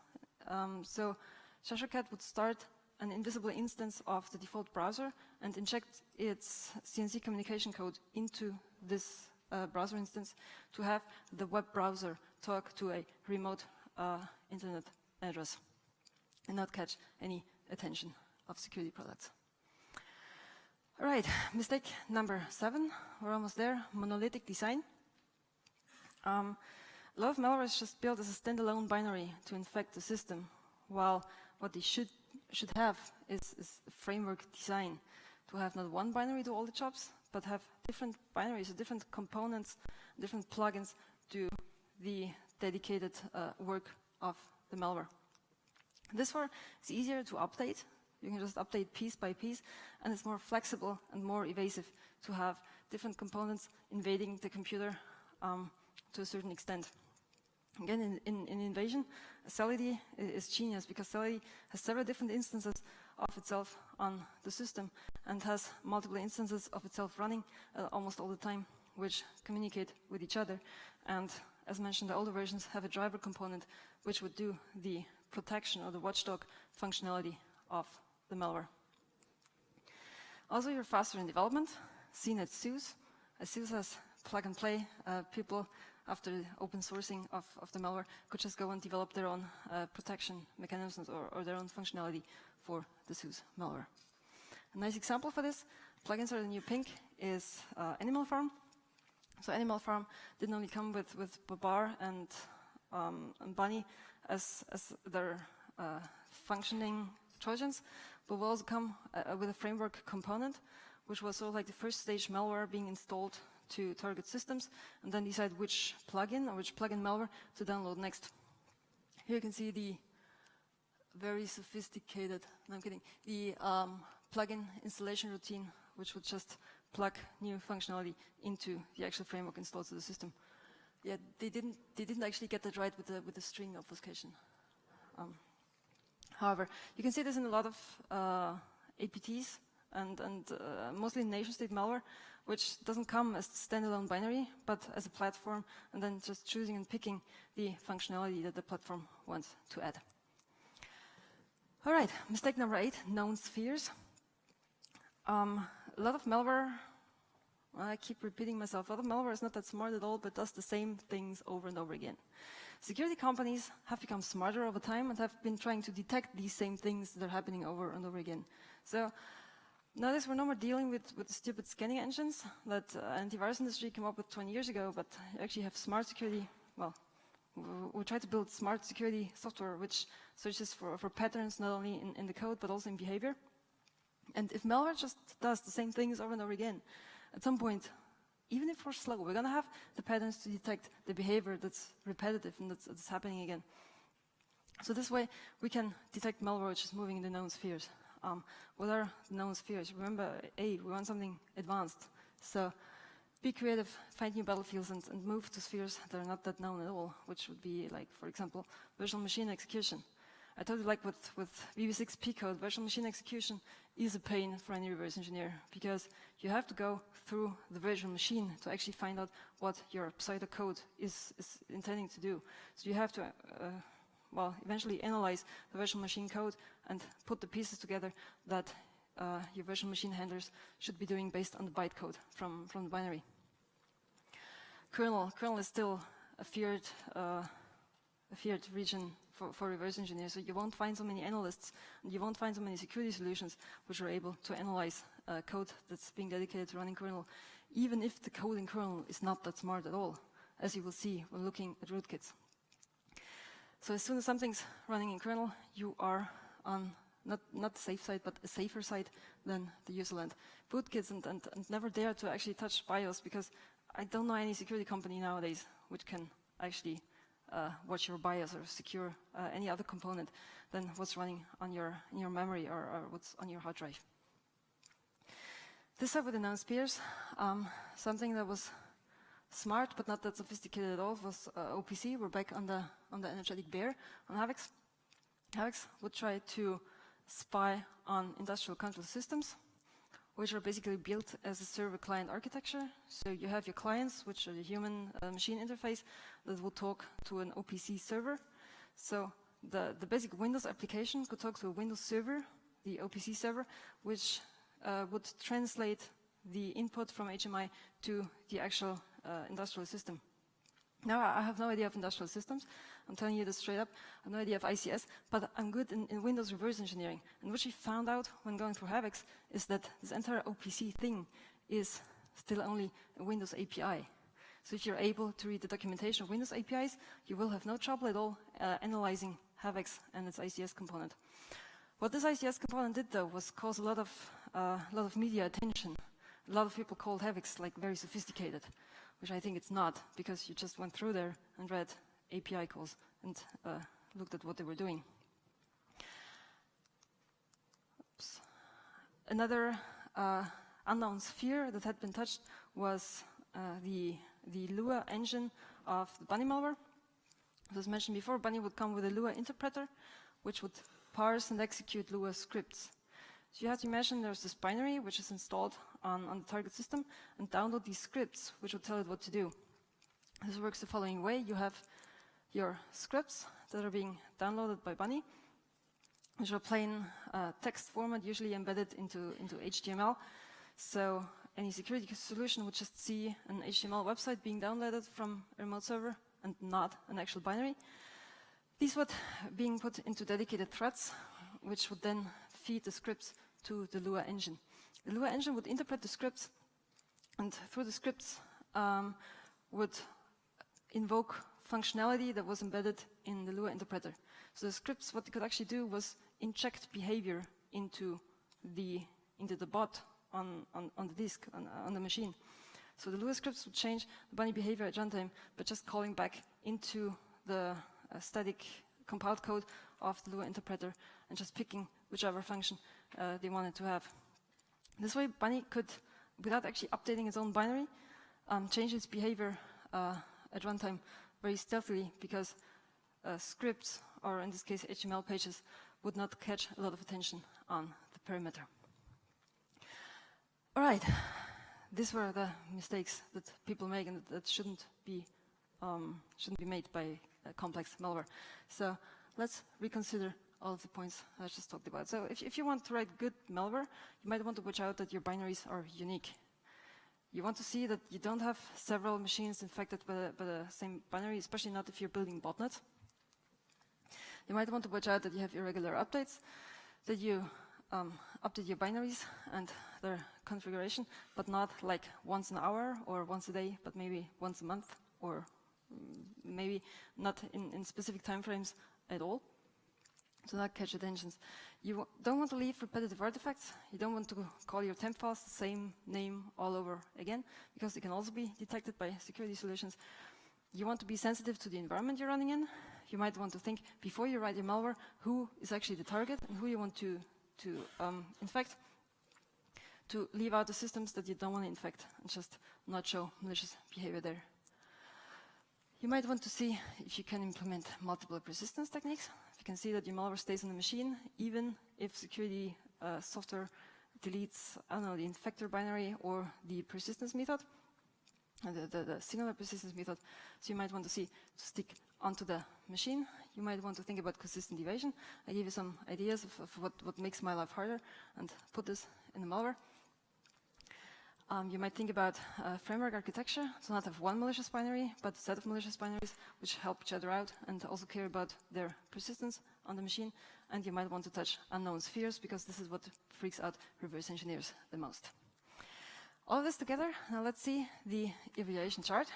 S1: So Cheshire Cat would start an invisible instance of the default browser and inject its CNC communication code into this browser instance to have the web browser talk to a remote internet address and not catch any attention of security products. All right, mistake number 7, we're almost there, monolithic design. A lot of malware is just built as a standalone binary to infect the system, while what they should have is a framework design to have not one binary do all the jobs, but have different binaries, or different components, different plugins do the dedicated work of the malware. This one is easier to update. You can just update piece by piece, and it's more flexible and more evasive to have different components invading the computer to a certain extent. Again, in invasion, SALITY is genius because SALITY has several different instances of itself on the system and has multiple instances of itself running almost all the time, which communicate with each other. And as mentioned, the older versions have a driver component which would do the protection or the watchdog functionality of the malware. Also, you're faster in development, seen at ZEUS. ZEUS has plug and play. People, after open sourcing of the malware, could just go and develop their own protection mechanisms or their own functionality for the ZEUS malware. A nice example for this, plugins are the new pink, is Animal Farm. So Animal Farm didn't only come with BABAR and Bunny as their functioning Trojans, but will also come with a framework component, which was sort of like the first stage malware being installed to target systems, and then decide which plugin or which plugin malware to download next. Here you can see the very sophisticated, no, I'm kidding, the plugin installation routine, which would just plug new functionality into the actual framework installed to the system. Yeah, they didn't actually get that right with the string obfuscation. However, you can see this in a lot of APTs and mostly nation-state malware, which doesn't come as standalone binary, but as a platform, and then just choosing and picking the functionality that the platform wants to add. All right, mistake number 8, known spheres. A lot of malware, I keep repeating myself, a lot of malware is not that smart at all, but does the same things over and over again. Security companies have become smarter over time and have been trying to detect these same things that are happening over and over again. So Nowadays, we're no more dealing with the stupid scanning engines that antivirus industry came up with 20 years ago, but you actually have smart security. Well, we try to build smart security software which searches for patterns not only in the code, but also in behavior. And if malware just does the same things over and over again, at some point, even if we're slow, we're going to have the patterns to detect the behavior that's repetitive and that's happening again. So this way, we can detect malware which is moving in the known spheres. What are the known spheres? Remember, we want something advanced. So be creative, find new battlefields, and move to spheres that are not that known at all, which would be like, for example, virtual machine execution. I told you, like with VB6P code, virtual machine execution is a pain for any reverse engineer, because you have to go through the virtual machine to actually find out what your pseudocode is intending to do. So you have to eventually analyze the virtual machine code and put the pieces together that your virtual machine handlers should be doing based on the bytecode from the binary. Kernel is still a feared region for reverse engineers, so you won't find so many analysts and you won't find so many security solutions which are able to analyze code that's being dedicated to running kernel, even if the code in kernel is not that smart at all, as you will see when looking at rootkits. So as soon as something's running in kernel, you are on not the safe side, but a safer side than the user land. Bootkits and never dare to actually touch BIOS, because I don't know any security company nowadays which can actually watch your BIOS or secure any other component than what's running on in your memory or what's on your hard drive. This up with the known spheres, something that was smart but not that sophisticated at all was OPC. We're back on the energetic bear on HAVEX. HAVEX would try to spy on industrial control systems, which are basically built as a server-client architecture. So you have your clients, which are the human-machine interface that will talk to an OPC server. So the basic Windows application could talk to a Windows server, the OPC server, which would translate the input from HMI to the actual industrial system. Now, I have no idea of industrial systems. I'm telling you this straight up. I have no idea of ICS, but I'm good in Windows reverse engineering. And what we found out when going through HAVEX is that this entire OPC thing is still only a Windows API. So if you're able to read the documentation of Windows APIs, you will have no trouble at all analyzing HAVEX and its ICS component. What this ICS component did, though, was cause a lot of media attention. A lot of people called HAVEX like very sophisticated, which I think it's not, because you just went through there and read API calls and looked at what they were doing. Oops. Another unknown sphere that had been touched was the Lua engine of the Bunny malware. As mentioned before, Bunny would come with a Lua interpreter, which would parse and execute Lua scripts. So you have to imagine there's this binary which is installed on the target system, and download these scripts which will tell it what to do. This works the following way. You have your scripts that are being downloaded by Bunny, which are plain text format, usually embedded into HTML. So any security solution would just see an HTML website being downloaded from a remote server and not an actual binary. These would being put into dedicated threads, which would then feed the scripts to the Lua engine. The Lua engine would interpret the scripts, and through the scripts would invoke functionality that was embedded in the Lua interpreter. So the scripts, what they could actually do was inject behavior into the bot on the disk, on the machine. So the Lua scripts would change the Bunny behavior at runtime by just calling back into the static compiled code of the Lua interpreter and just picking whichever function they wanted to have. This way, Bunny could, without actually updating its own binary, change its behavior at runtime very stealthily, because scripts, or in this case HTML pages, would not catch a lot of attention on the perimeter. All right, these were the mistakes that people make and that shouldn't be made by complex malware. So let's reconsider all of the points I just talked about. So if you want to write good malware, you might want to watch out that your binaries are unique. You want to see that you don't have several machines infected by the same binary, especially not if you're building botnets. You might want to watch out that you have irregular updates, that you update your binaries and their configuration, but not like once an hour or once a day, but maybe once a month, or maybe not in specific time frames at all, to not catch attentions. You don't want to leave repetitive artifacts. You don't want to call your temp files the same name all over again, because they can also be detected by security solutions. You want to be sensitive to the environment you're running in. You might want to think, before you write your malware, who is actually the target and who you want to infect, to leave out the systems that you don't want to infect and just not show malicious behavior there. You might want to see if you can implement multiple persistence techniques. If you can see that your malware stays on the machine, even if security software deletes, I don't know, the infector binary or the persistence method, the singular persistence method. So you might want to see to stick onto the machine. You might want to think about consistent evasion. I gave you some ideas of what makes my life harder, and put this in the malware. You might think about framework architecture, to not have one malicious binary, but a set of malicious binaries which help each other out and also care about their persistence on the machine. And you might want to touch unknown spheres, because this is what freaks out reverse engineers the most. All of this together, now let's see the evaluation chart.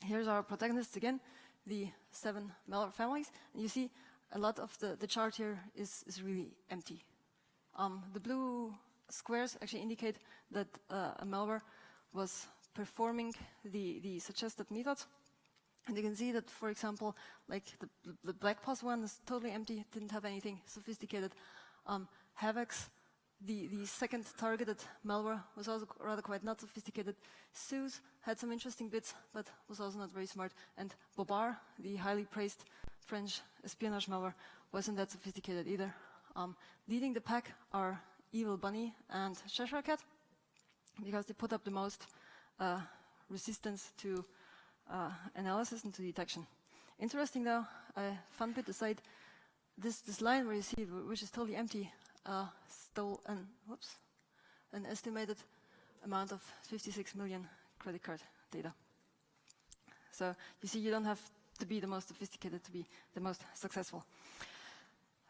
S1: Here's our protagonists again, the 7 malware families. And you see a lot of the chart here is really empty. The blue squares actually indicate that a malware was performing the suggested methods. And you can see that, for example, like the black pus one is totally empty, didn't have anything sophisticated. HAVEX, the second targeted malware, was also rather quite not sophisticated. ZEUS had some interesting bits, but was also not very smart. And BABAR, the highly praised French espionage malware, wasn't that sophisticated either. Leading the pack are Evil Bunny and Cheshire Cat, because they put up the most resistance to analysis and to detection. Interesting though, a fun bit aside, this line where you see, which is totally empty, stole an estimated amount of 56 million credit card data. So you see, you don't have to be the most sophisticated to be the most successful.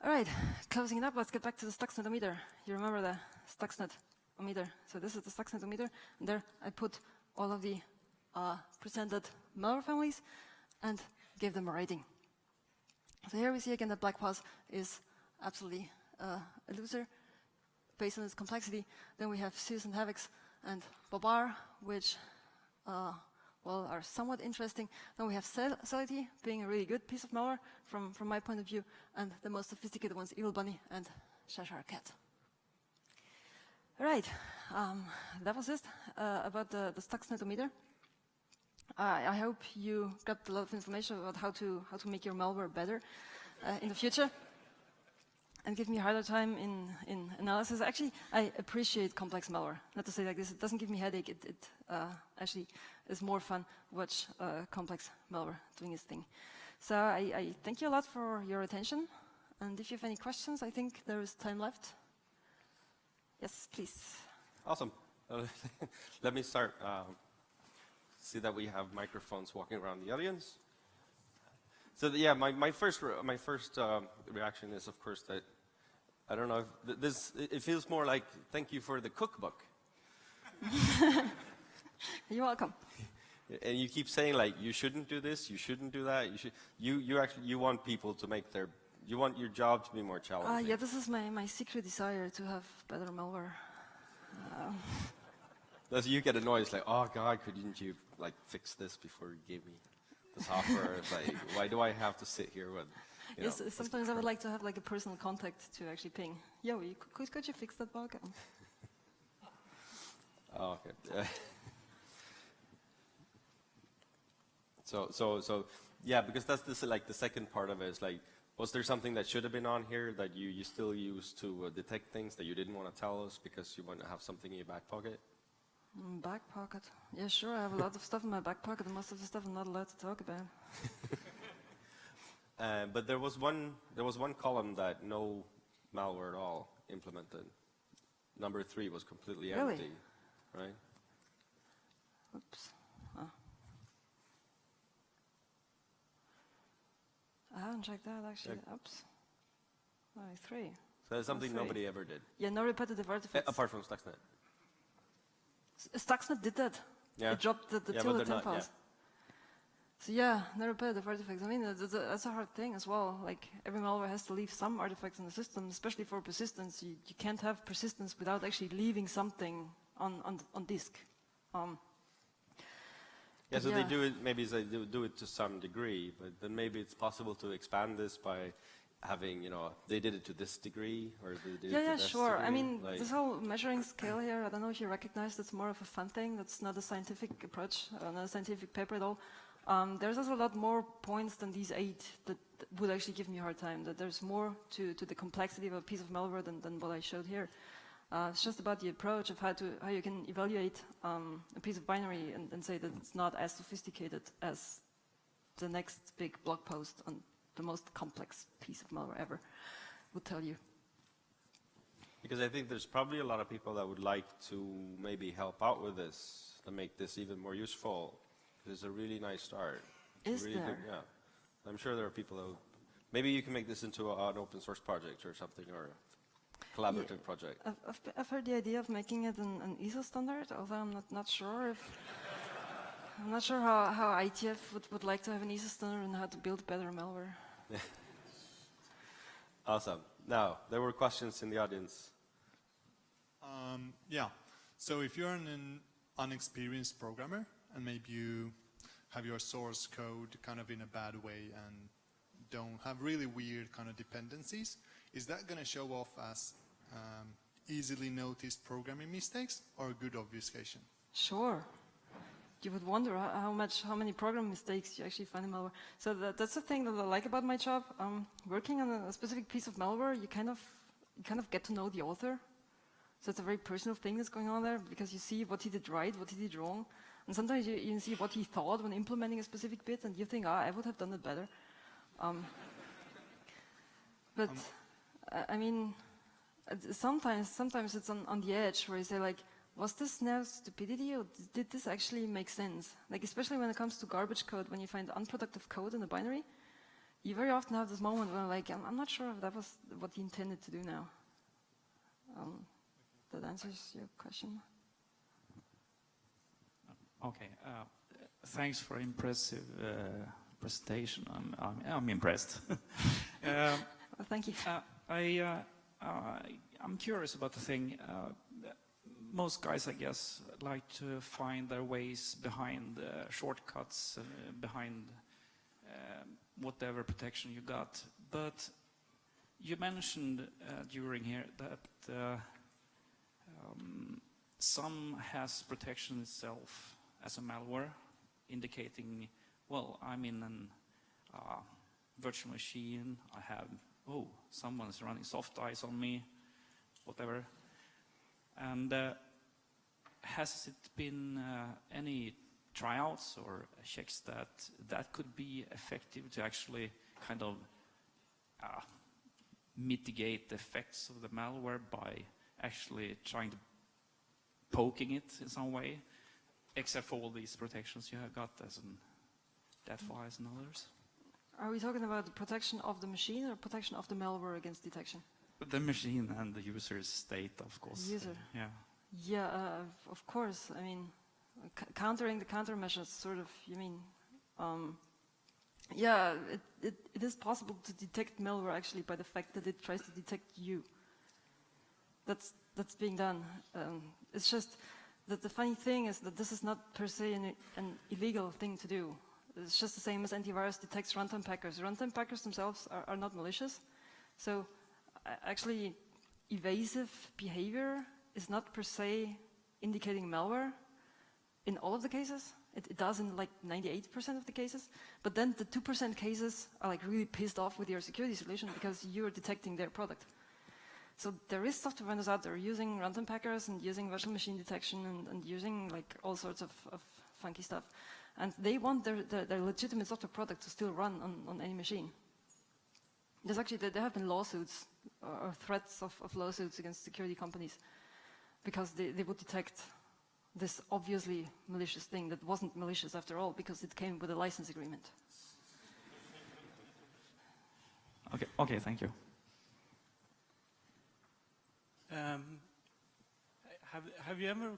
S1: All right, closing it up, let's get back to the Stuxnet-o-meter. You remember the Stuxnet-o-meter. So this is the Stuxnet-o-meter, and there I put all of the presented malware families and gave them a rating. So here we see again that black pus is absolutely a loser based on its complexity. Then we have ZEUS and HAVEX and BABAR, which well, are somewhat interesting. Then we have SALITY, being a really good piece of malware from my point of view, and the most sophisticated ones, Evil Bunny and Cheshire Cat. All right, that was it about the Stuxnet-o-meter. I hope you got a lot of information about how to make your malware better in the future, and give me a harder time in analysis. Actually, I appreciate complex malware. Not to say like this, it doesn't give me a headache. It actually is more fun to watch complex malware doing its thing. So I thank you a lot for your attention. And if you have any questions, I think there is time left. Yes, please.
S2: Awesome. Let me start. See that we have microphones walking around the audience. So yeah, my first reaction is, of course, that I don't know if it feels more like thank you for the cookbook.
S1: You're welcome.
S2: And you keep saying like you shouldn't do this, you shouldn't do that. You want people to make you want your job to be more challenging.
S1: Yeah, this is my secret desire to have better malware.
S2: So you get annoyed, it's like, oh God, couldn't you like fix this before you gave me the software? It's like, why do I have to sit here with?
S1: Yes, sometimes I would like to have like a personal contact to actually ping. Yo, could you fix that bug?
S2: Oh, okay. So yeah, because that's like the second part of it is like, was there something that should have been on here that you still use to detect things that you didn't want to tell us because you want to have something in your back pocket?
S1: Back pocket? Yeah, sure. I have a lot of stuff in my back pocket, and most of the stuff I'm not allowed to talk about.
S2: But there was one column that no malware at all implemented. Number 3 was completely empty, right?
S1: Oops. Oh. I haven't checked that actually. Oops. Only 3.
S2: That's something
S1: That's right.
S2: nobody ever did.
S1: Yeah, no repetitive artifacts.
S2: Apart from Stuxnet.
S1: Stuxnet did that.
S2: Yeah.
S1: It dropped the
S2: Yeah, but
S1: tilde
S2: they're
S1: 10
S2: not,
S1: files. So yeah, no repetitive artifacts. I mean, that's a hard thing as well. Like, every malware has to leave some artifacts in the system, especially for persistence. You can't have persistence without actually leaving something on disk.
S2: Yeah, so
S1: yeah.
S2: they do it, maybe they do it to some degree, but then maybe it's possible to expand this by having, you know, they did it to this degree, or they did it to
S1: Yeah,
S2: this
S1: sure.
S2: degree.
S1: I mean,
S2: like,
S1: this whole measuring scale here, I don't know if you recognize, that's more of a fun thing. That's not a scientific approach, not a scientific paper at all. There's also a lot more points than these 8 that would actually give me a hard time, that there's more to the complexity of a piece of malware than what I showed here. It's just about the approach of how you can evaluate a piece of binary and say that it's not as sophisticated as the next big blog post on the most complex piece of malware ever would tell you.
S2: because I think there's probably a lot of people that would like to maybe help out with this, to make this even more useful. It's a really nice start.
S1: Is
S2: really
S1: there?
S2: Good, yeah. I'm sure there are people who, maybe you can make this into an open source project or something, or a collaborative project.
S1: I've heard the idea of making it an ISO standard, although I'm not sure if I'm not sure how ITF would like to have an ISO standard and how to build better malware.
S2: Awesome. Now, there were questions in the audience.
S3: Yeah. So if you're an unexperienced programmer and maybe you have your source code kind of in a bad way and don't have really weird kind of dependencies, is that going to show off as easily noticed programming mistakes or a good obfuscation?
S1: Sure. You would wonder how many program mistakes you actually find in malware. So that's the thing that I like about my job. Working on a specific piece of malware, you kind of get to know the author. So it's a very personal thing that's going on there, because you see what he did right, what he did wrong, and sometimes you even see what he thought when implementing a specific bit, and you think, I would have done it better. But I mean, sometimes it's on the edge where you say, like, was this now stupidity, or did this actually make sense? Like, especially when it comes to garbage code, when you find unproductive code in a binary, you very often have this moment where, like, I'm not sure if that was what he intended to do now. That answers your question.
S4: Okay. Thanks for impressive presentation. I'm impressed.
S1: Well, thank you.
S4: I'm curious about the thing. Most guys, I guess, like to find their ways behind shortcuts, behind whatever protection you got. But you mentioned during here that some has protection itself as a malware, indicating, well, I'm in a virtual machine, I have, someone's running soft eyes on me, whatever. And has it been any tryouts or checks that could be effective to actually kind of mitigate the effects of the malware by actually trying to poking it in some way, except for all these protections you have got as in deadflies and others?
S1: Are we talking about the protection of the machine or protection of the malware against detection?
S4: The machine and the user's state, of course.
S1: User.
S4: Yeah.
S1: Yeah, of course. I mean, countering the countermeasures, sort of, you mean. Yeah, it is possible to detect malware actually by the fact that it tries to detect you. That's being done. It's just that the funny thing is that this is not per se an illegal thing to do. It's just the same as antivirus detects runtime packers. Runtime packers themselves are not malicious. So actually, evasive behavior is not per se indicating malware in all of the cases. It does in like 98% of the cases. But then the 2% cases are like really pissed off with your security solution because you're detecting their product. So there is software vendors out there using runtime packers and using virtual machine detection and using like all sorts of funky stuff. And they want their legitimate software product to still run on any machine. There's actually, there have been lawsuits or threats of lawsuits against security companies because they would detect this obviously malicious thing that wasn't malicious after all because it came with a license agreement.
S4: Okay, thank you.
S5: Have you ever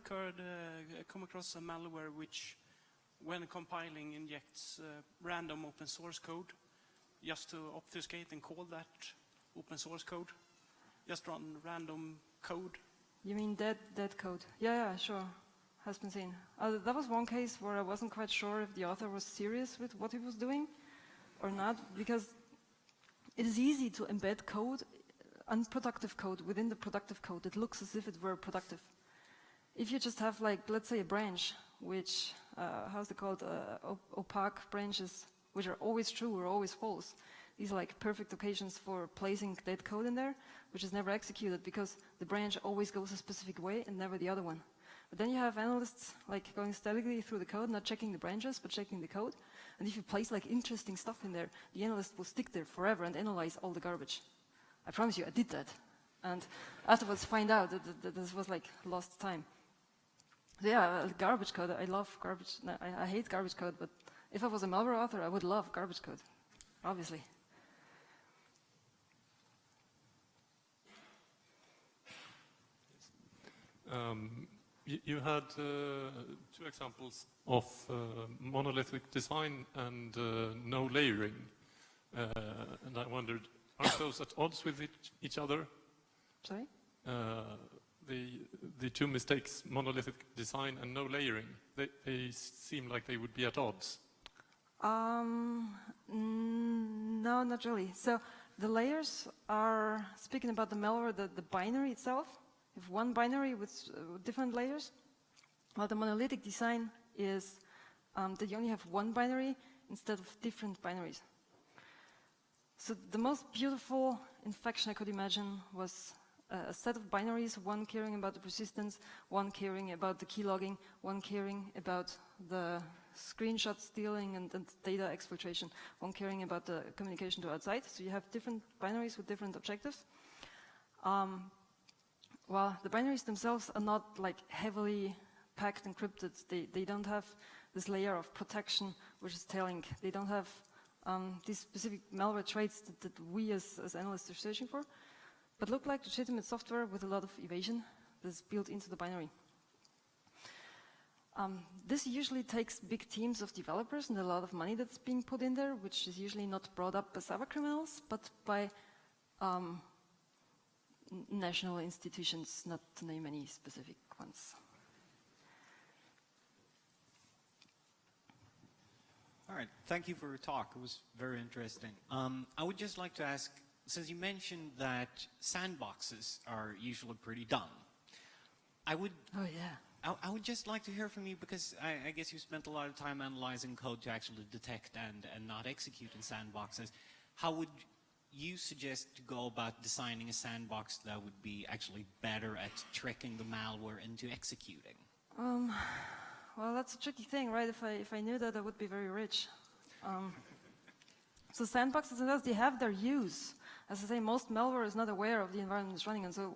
S5: come across a malware which, when compiling, injects random open source code just to obfuscate and call that open source code? Just run random code?
S1: You mean dead code? Yeah, sure. Has been seen. That was one case where I wasn't quite sure if the author was serious with what he was doing or not, because it is easy to embed code, unproductive code, within the productive code. It looks as if it were productive. If you just have, like, let's say a branch, which, how's it called, opaque branches, which are always true or always false. These are like perfect occasions for placing dead code in there, which is never executed because the branch always goes a specific way and never the other one. But then you have analysts like going statically through the code, not checking the branches, but checking the code. And if you place like interesting stuff in there, the analyst will stick there forever and analyze all the garbage. I promise you, I did that. And afterwards find out that this was like lost time. So yeah, garbage code, I love garbage. No, I hate garbage code, but if I was a malware author, I would love garbage code, obviously.
S6: You had 2 examples of monolithic design and no layering. And I wondered, aren't those at odds with each other?
S1: Sorry?
S6: The 2 mistakes, monolithic design and no layering, they seem like they would be at odds.
S1: No, not really. So the layers are speaking about the malware, the binary itself. If one binary with different layers, while the monolithic design is that you only have one binary instead of different binaries. So the most beautiful infection I could imagine was a set of binaries, one caring about the persistence, one caring about the key logging, one caring about the screenshot stealing and data exfiltration, one caring about the communication to outside. So you have different binaries with different objectives. Well, the binaries themselves are not like heavily packed encrypted. They don't have this layer of protection which is telling. They don't have these specific malware traits that we as analysts are searching for, but look like legitimate software with a lot of evasion that's built into the binary. This usually takes big teams of developers and a lot of money that's being put in there, which is usually not brought up by cyber criminals, but by national institutions, not to name any specific ones.
S7: All right, thank you for your talk. It was very interesting. I would just like to ask, since you mentioned that sandboxes are usually pretty dumb, I would just like to hear from you, because I guess you spent a lot of time analyzing code to actually detect and not execute in sandboxes. How would you suggest to go about designing a sandbox that would be actually better at tricking the malware into executing?
S1: Well, that's a tricky thing, right? If I knew that, I would be very rich. So sandboxes and those, they have their use. As I say, most malware is not aware of the environment it's running, and so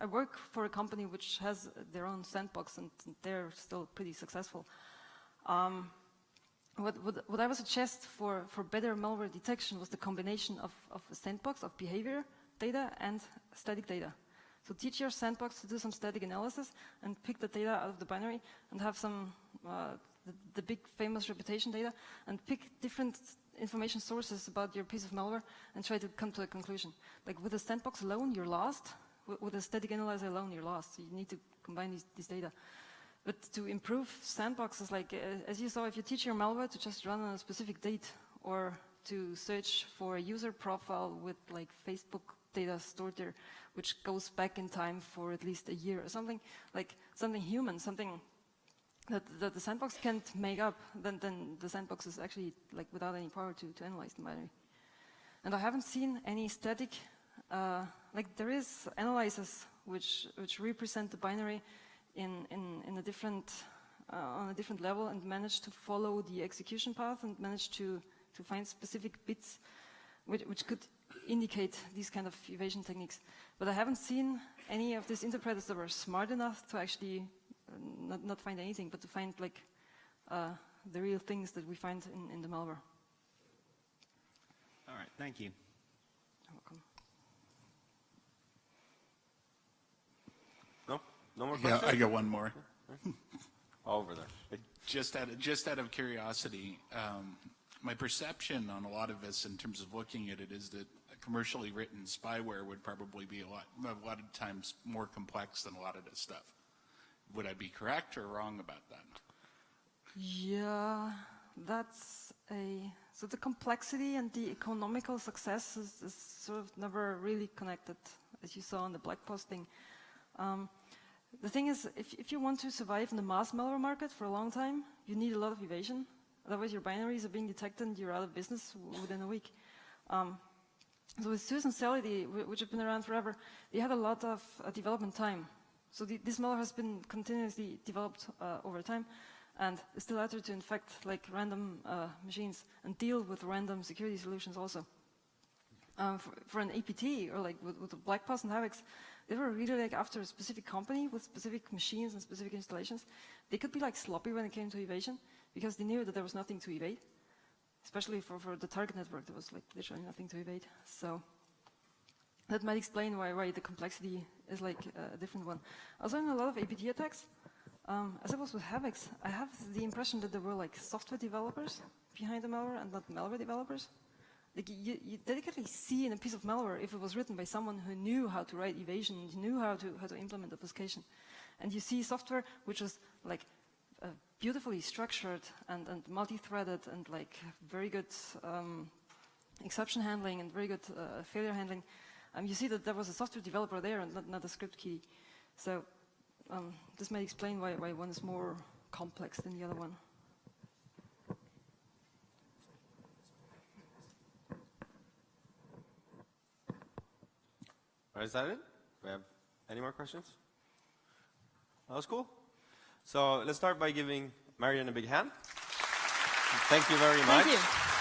S1: I work for a company which has their own sandbox, and they're still pretty successful. What I would suggest for better malware detection was the combination of a sandbox of behavior data and static data. So teach your sandbox to do some static analysis and pick the data out of the binary and have some, the big famous reputation data, and pick different information sources about your piece of malware and try to come to a conclusion. Like with a sandbox alone, you're lost. With a static analyzer alone, you're lost. So you need to combine these data. But to improve sandboxes, like as you saw, if you teach your malware to just run on a specific date or to search for a user profile with like Facebook data stored there, which goes back in time for at least a year or something, like something human, something that the sandbox can't make up, then the sandbox is actually like without any power to analyze the binary. And I haven't seen any static, like there is analyzers which represent the binary in a different, on a different level and manage to follow the execution path and manage to find specific bits which could indicate these kind of evasion techniques. But I haven't seen any of these interpreters that were smart enough to actually not find anything, but to find like the real things that we find in the malware.
S7: All right, thank you.
S1: You're welcome.
S2: No more
S8: Yeah,
S2: questions?
S8: I got one more.
S2: Over there.
S8: Just out of curiosity, my perception on a lot of this, in terms of looking at it, is that commercially written spyware would probably be a lot of times more complex than a lot of this stuff. Would I be correct or wrong about that?
S1: Yeah, so the complexity and the economical success is sort of never really connected, as you saw in the blog posting. The thing is, if you want to survive in the mass malware market for a long time, you need a lot of evasion. Otherwise, your binaries are being detected and you're out of business within a week. So with ZEUS and SALITY, which have been around forever, they had a lot of development time. So this malware has been continuously developed over time, and it's still out there to infect like random machines and deal with random security solutions also. For an APT or like with the Blackbox and HAVEX, they were really like after a specific company with specific machines and specific installations. They could be like sloppy when it came to evasion because they knew that there was nothing to evade, especially for the target network. There was like literally nothing to evade. So that might explain why the complexity is like a different one. Also in a lot of APT attacks, as it was with HAVEX, I have the impression that there were like software developers behind the malware and not malware developers. Like you delicately see in a piece of malware if it was written by someone who knew how to write evasion, knew how to implement obfuscation. And you see software which was like beautifully structured and multi-threaded and like very good exception handling and very good failure handling. You see that there was a software developer there and not a script kiddie. So this might explain why one is more complex than the other one.
S2: Is that it? Do we have any more questions? That was cool. So let's start by giving Marion a big hand. Thank you very much.
S1: Thank you.